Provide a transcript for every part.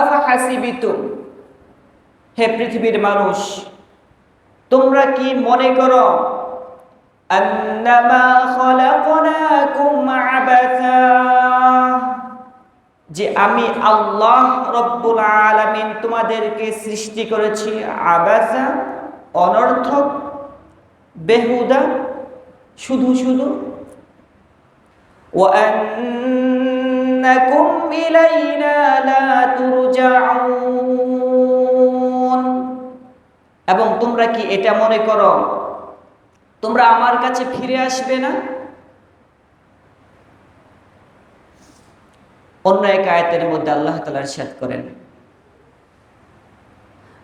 আফাহাসিবিতুম, হে পৃথিবীর মানুষ, তোমরা কি মনে করো আন্নামা খলাকনাকুম আবাসা, যে আমি আল্লাহ রব্বুল আলামিন তোমাদেরকে সৃষ্টি করেছি আবাসা, অনর্থক, বেহুদা, শুধু শুধু। ওয়া আন্নাকুম ইলাইনা লা তুরজাউন, এবং তোমরা কি এটা মনে করো তোমরা আমার কাছে ফিরে আসবে না? অন্য এক আয়াতের মধ্যে আল্লাহ তাআলা ইরশাদ করেন,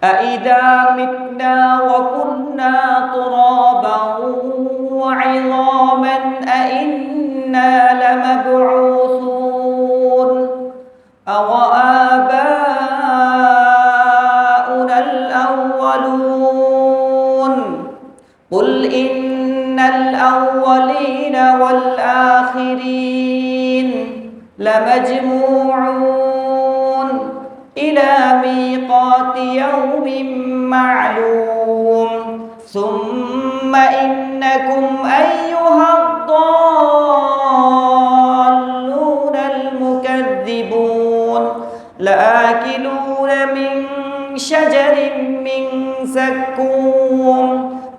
আইদা মিতনা ওয়া কুন্না তুরাবান ওয়া ইযামান আইন্না লামাবউসুন আও আবাউনাল আউয়ালুন কুল ইন্নাল আউয়ালিনা ওয়াল আখিরিন লামাজমুউন ইলা মিকাতি ইয়াউমিন মা'লুম সুম্মা ইন্নাকুম আইয়ুহাদ-দাল্লুনাল মুকাযযিবুন লাআকিলুনা মিন শাজারিন মিন যাক্কুম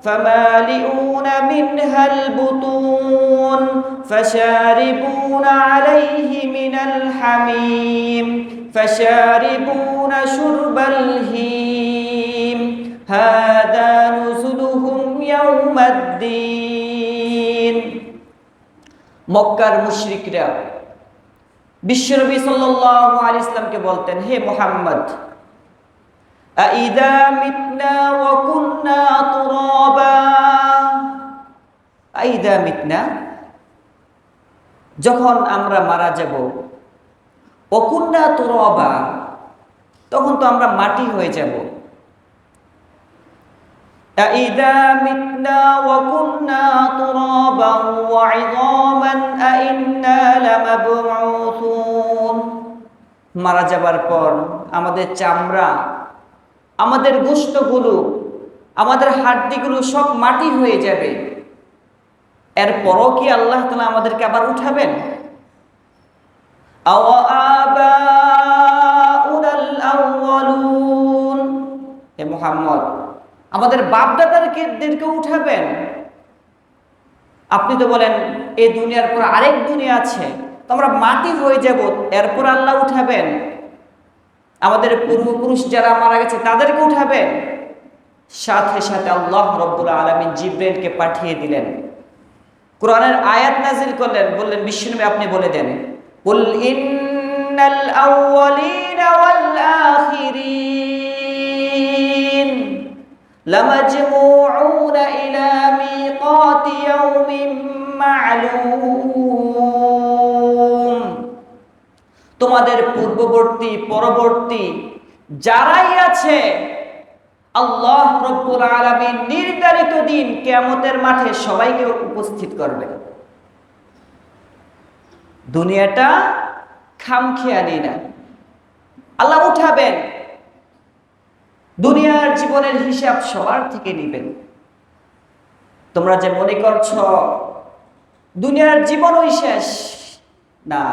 فمالئون منها البطون فشاربون عليه من الحميم فشاربون شرب الهيم هذا نزلهم يوم الدين। মক্কার মুশরিকরা বিশ্বনবী সাল্লাল্লাহু আলাইহি সাল্লামকে বলতেন, হে মুহাম্মদ, আইদা মিতনা ওয়া কুন্না তুরাবা, আইদা মিতনা, যখন আমরা মারা যাব, ওয়া কুন্না তুরাবা, তখন তো আমরা মাটি হয়ে যাব। আইদা মিতনা ওয়া কুন্না তুরাবা ওয়া ইযামান আইন্না লামাবউসুন, মারা যাবার পর আমাদের চামড়া, আমাদের গোশতগুলো, আমাদের হাড্ডিগুলো সব মাটি হয়ে যাবে, এরপরও কি আল্লাহ তাআলা আমাদেরকে আবার উঠাবেন? আও আবাউনাল আউয়ালুন, হে মুহাম্মদ, আমাদের বাপদাদাদেরকে উঠাবেন? আপনি তো বলেন এই দুনিয়ার পর আরেক দুনিয়া আছে, তো আমরা মাটি হয়ে যাব, এরপর আল্লাহ উঠাবেন? আমাদের পূর্বপুরুষ যারা মারা গেছে তাদেরকে উঠাবেন? সাথে সাথে আল্লাহ রব্বুল আলামিন জিবরাইলকে পাঠিয়ে দিলেন, কোরআনের আয়াত নাযিল করলেন, বললেন বিশ্বনবী আপনি বলে দেন, কুল ইন্নাল আউয়ালিনা ওয়াল আখিরিন লামাজমুউনা ইলা মিকাতি ইয়াউমিন মা'লুম, তোমাদের পূর্ববর্তী পরবর্তী যারাই আছে আল্লাহ রব্বুল আলামিন নির্ধারিত দিন কিয়ামতের মাঠে সবাইকে উপস্থিত করবেন। দুনিয়াটা খামখেয়ালি না, আল্লাহ উঠাবেন, দুনিয়ার জীবনের হিসাব সবার থেকে নেবেন। তোমরা যে মনে করছো দুনিয়ার জীবনই শেষ, না,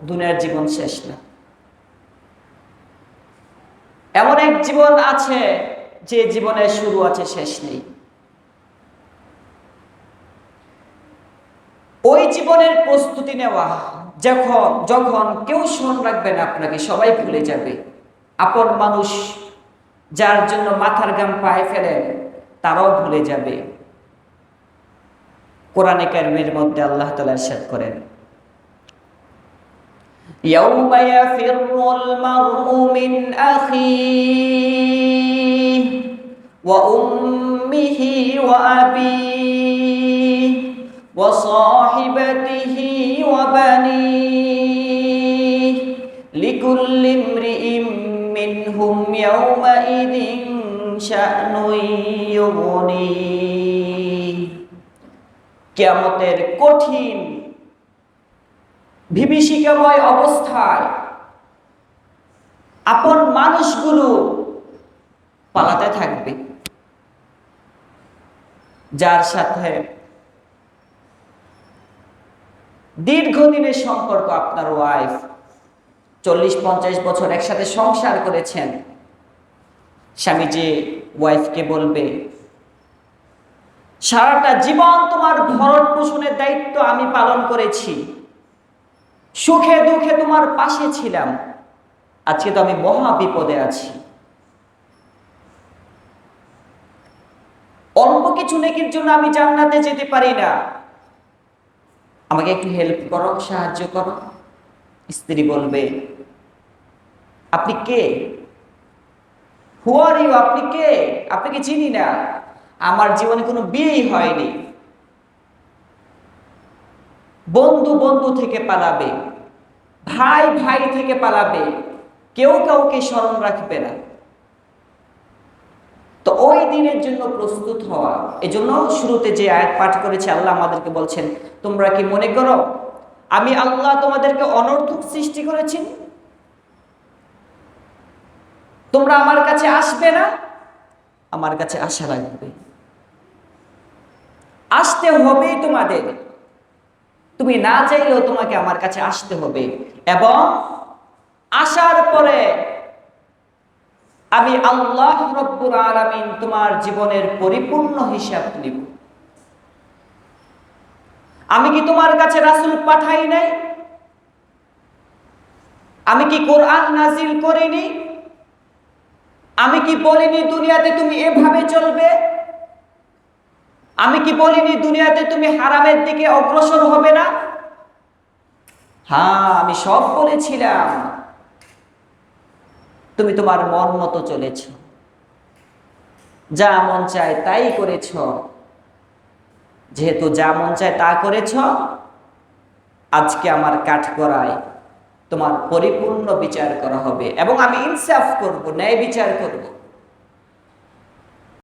দুনিয়ার জীবন শেষ না। এমন এক জীবন আছে যে জীবনের শুরু আছে, শেষ নেই। ওই জীবনের প্রস্তুতি নেওয়া, যখন কেউ স্মরণ রাখবে না আপনাকে, সবাই ভুলে যাবে। আপন মানুষ যার জন্য মাথার ঘাম পায়ে ফেলেন তারাও ভুলে যাবে। কোরআনে কারিমের মধ্যে আল্লাহ তাআলা ইরশাদ করেন, ইয়াউমা ইয়াফিরুল মারউ মিন আখিহি ওয়া উম্মিহি ওয়া আবিহি ওয়া সাহিবাতিহি ওয়া বানিহি লিকুল্লি ইমরিইম মিনহুম ইয়াউমা ইযিন শা'নুন ইউগনিহি। কিয়ামতের কঠিন বিভীষিকাময় অবস্থায় আপন মানুষগুলো পালাতে থাকবে, যার সাথে দীর্ঘদিনের সম্পর্ক, আপনার ওয়াইফ 40-50 বছর একসাথে সংসার করেছেন, স্বামী যে ওয়াইফকে বলবে সারাটা জীবন তোমার ভরণ পোষণের দায়িত্ব আমি পালন করেছি, সুখে দুঃখে তোমার পাশে ছিলাম, আজকে তো আমি মহা বিপদে আছি, অল্প কিছু নেকির জন্য আমি জান্নাতে যেতে পারি না, আমাকে একটু হেল্প করো, সাহায্য করো। স্ত্রী বলবে আপনি কে? হু আর ইউ? আপনি কে? আপনাকে চিনি না, আমার জীবনে কোনো বিয়েই হয়নি। বন্ধু বন্ধু থেকে পালাবে, ভাই ভাই থেকে পালাবে, কেউ কাউকে স্মরণ রাখবে না। তো ওই দিনের জন্য প্রস্তুত হওয়া। এজন্য শুরুতে যে আয়াত পাঠ করেছে, আল্লাহ আমাদেরকে বলছেন, তোমরা কি মনে করো আমি আল্লাহ তোমাদেরকে অনর্থক সৃষ্টি করেছি? তোমরা আমার কাছে আসবে না? আমার কাছে আশা রাখবে, আসতে হবে তোমাদের, তুমি না চাইলেও তোমাকে আমার কাছে আসতে হবে, এবং আসার পরে আমি আল্লাহ রব্বুল আলামিন তোমার জীবনের পরিপূর্ণ হিসাব নিব। আমি কি তোমার কাছে রাসূল পাঠাই নাই? আমি কি কোরআন নাজিল করিনি? আমি কি বলিনি দুনিয়াতে তুমি এভাবে চলবে? আমি কি বলিনি দুনিয়াতে তুমি হারামের দিকে অগ্রসর হবে না? হ্যাঁ, আমি সব বলেছিলাম, তুমি তোমার মন মতো চলেছ, যা মন চায় তাই করেছ। যেহেতু যা মন চায় তা করেছ, আজকে আমার কাঠগড়ায় তোমার পরিপূর্ণ বিচার করা হবে এবং আমি ইনসাফ করব, ন্যায় বিচার করব।